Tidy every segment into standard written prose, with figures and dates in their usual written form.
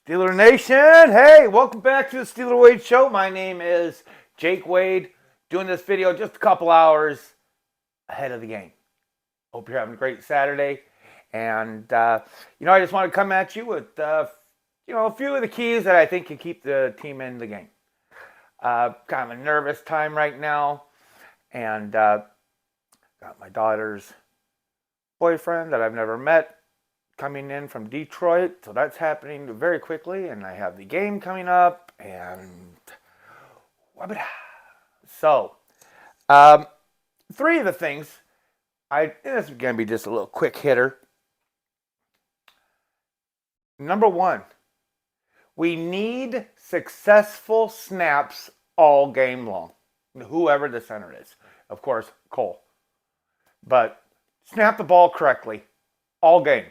Steeler Nation, hey, welcome back to the Steeler Wade Show. My name is Jake Wade, doing this video just a couple hours ahead of the game. Hope you're having a great Saturday. And, I just want to come at you with, a few of the keys that I think can keep the team in the game. Kind of a nervous time right now. And got my daughter's boyfriend that I've never met coming in from Detroit, so that's happening very quickly, and I have the game coming up, and so three of the things, this is going to be just a little quick hitter. Number one, we need successful snaps all game long, whoever the center is. Of course, Cole. But snap the ball correctly all game.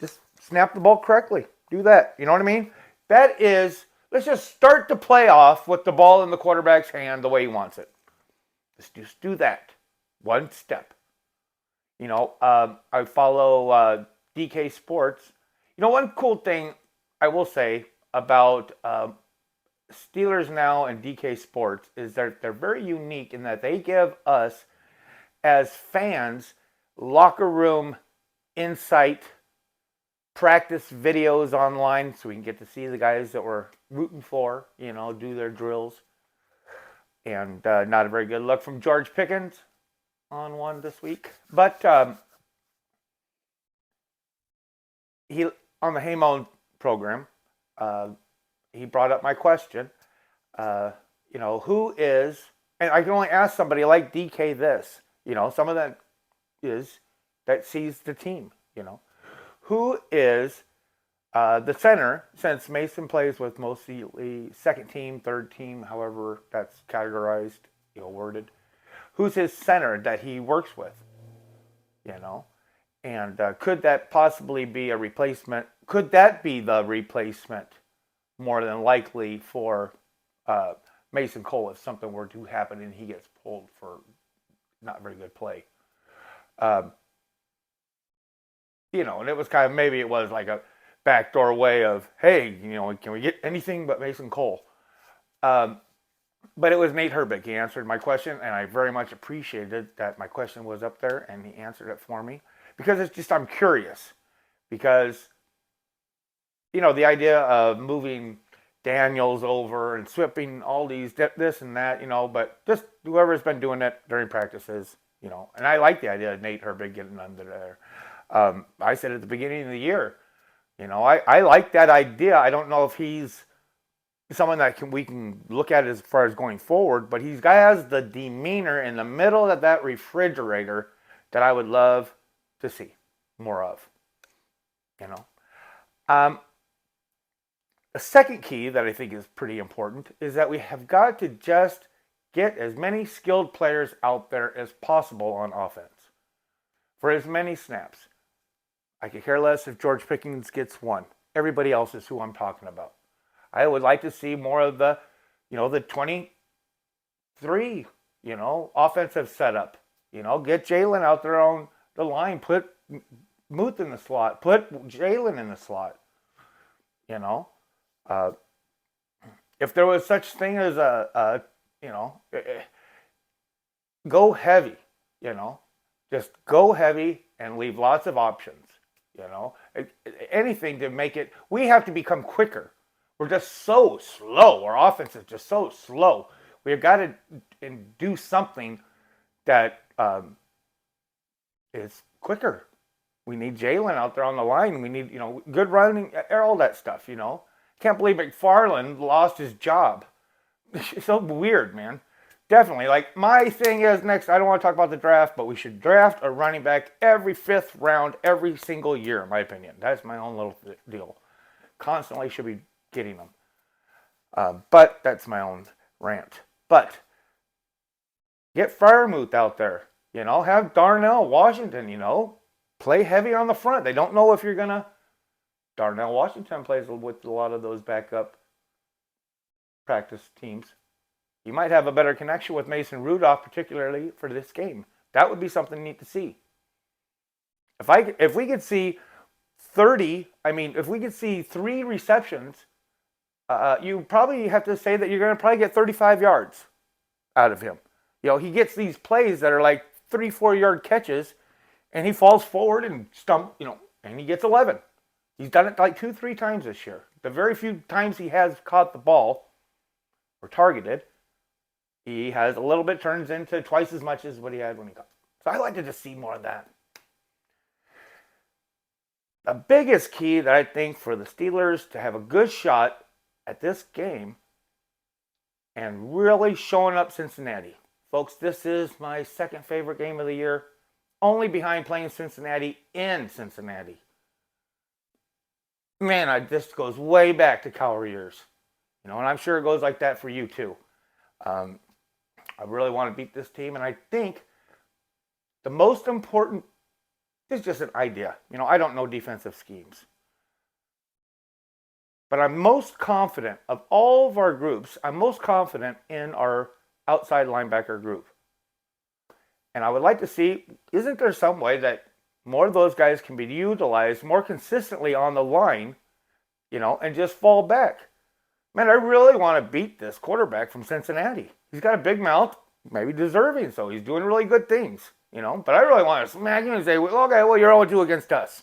Just snap the ball correctly. Do that. You know what I mean? That is, let's just start the play off with the ball in the quarterback's hand the way he wants it. Just do that. One step. I follow Deke Sports. One cool thing I will say about Steelers Now and Deke Sports is that they're very unique in that they give us, as fans, locker room insight, practice videos online so we can get to see the guys that we're rooting for, do their drills. And not a very good look from George Pickens on one this week. But he, on the Ramon program, he brought up my question. Who is, and I can only ask somebody like DK this, some of that is that sees the team, Who is the center, since Mason plays with mostly second team, third team, however that's categorized, worded. Who's his center that he works with, And could that possibly be a replacement? Could that be the replacement, more than likely, for Mason Cole if something were to happen and he gets pulled for not very good play? And it was kind of, maybe it was like a backdoor way of, hey, can we get anything but Mason Cole? But it was Nate Herbig. He answered my question, and I very much appreciated that my question was up there, and he answered it for me. Because it's just, I'm curious. Because, the idea of moving Daniels over and swapping all these, this and that, but just whoever's been doing it during practices, And I like the idea of Nate Herbig getting under there. I said at the beginning of the year, I like that idea. I don't know if he's someone that we can look at as far as going forward, but he's guy has the demeanor in the middle of that refrigerator that I would love to see more of. A second key that I think is pretty important is that we have got to just get as many skilled players out there as possible on offense for as many snaps. I could care less if George Pickens gets one. Everybody else is who I'm talking about. I would like to see more of the, the 23, offensive setup. Get Jalen out there on the line. Put Muth in the slot. Put Jalen in the slot. If there was such thing as go heavy, just go heavy and leave lots of options. Anything to make it, we have to become quicker. We're just so slow. Our offense is just so slow. We've got to do something that is quicker. We need Jalen out there on the line. We need, good running, all that stuff, Can't believe McFarland lost his job. It's so weird, man. Definitely. Like, my thing is next, I don't want to talk about the draft, but we should draft a running back every fifth round, every single year, in my opinion. That's my own little deal. Constantly should be getting them. But that's my own rant. But get Freiermuth out there. Have Darnell Washington, play heavy on the front. They don't know if you're going to. Darnell Washington plays with a lot of those backup practice teams. You might have a better connection with Mason Rudolph, particularly for this game. That would be something neat to see. If we could see 30, I mean, if we could see 3 receptions, you probably have to say that you're going to probably get 35 yards out of him. He gets these plays that are like 3-4 yard catches, and he falls forward and and he gets 11. He's done it like 2-3 times this year. The very few times he has caught the ball or targeted, he has a little bit turns into twice as much as what he had when he caught. So I like to just see more of that. The biggest key that I think for the Steelers to have a good shot at this game and really showing up Cincinnati. Folks, this is my second favorite game of the year, only behind playing Cincinnati in Cincinnati. Man, this goes way back to Cowher years. And I'm sure it goes like that for you too. I really want to beat this team, and I think the most important is just an idea. I don't know defensive schemes. But I'm most confident of all of our groups, I'm most confident in our outside linebacker group. And I would like to see, isn't there some way that more of those guys can be utilized more consistently on the line, and just fall back? Man, I really want to beat this quarterback from Cincinnati. He's got a big mouth, maybe deserving so. He's doing really good things, But I really want to smack him and say, okay, well, you're 0-2 against us.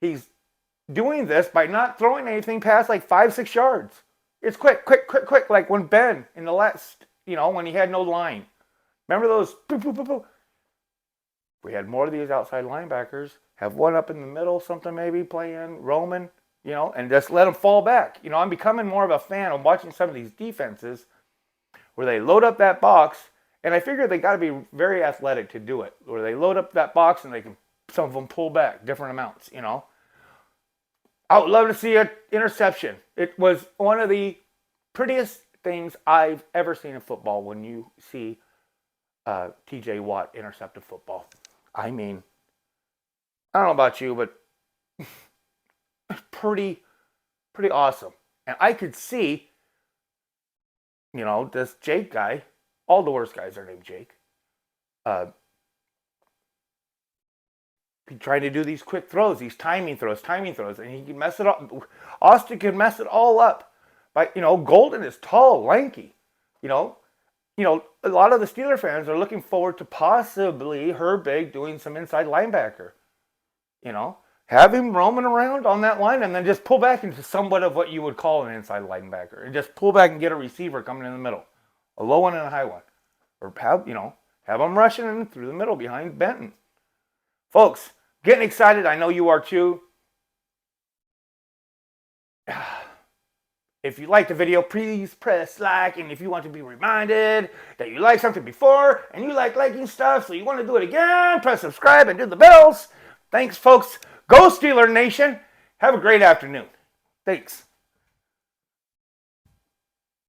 He's doing this by not throwing anything past like 5-6 yards. It's quick, like when Ben in the last, when he had no line. Remember those? We had more of these outside linebackers, have one up in the middle, something maybe playing Roman, and just let them fall back. I'm becoming more of a fan of watching some of these defenses where they load up that box, and I figure they got to be very athletic to do it, where they load up that box and they can, some of them pull back different amounts, I would love to see an interception. It was one of the prettiest things I've ever seen in football when you see TJ Watt intercept a football. I mean, I don't know about you, but pretty awesome. And I could see, this Jake guy, all the worst guys are named Jake, trying to do these quick throws, these timing throws, and he can mess it up. Austin can mess it all up. But, Golden is tall, lanky. A lot of the Steeler fans are looking forward to possibly Herbig doing some inside linebacker. Have him roaming around on that line and then just pull back into somewhat of what you would call an inside linebacker. And just pull back and get a receiver coming in the middle. A low one and a high one. Or have them rushing in through the middle behind Benton. Folks, getting excited. I know you are too. If you liked the video, please press like. And if you want to be reminded that you liked something before and you like liking stuff, so you want to do it again, press subscribe and do the bells. Thanks, folks. Go Steeler Nation. Have a great afternoon. Thanks.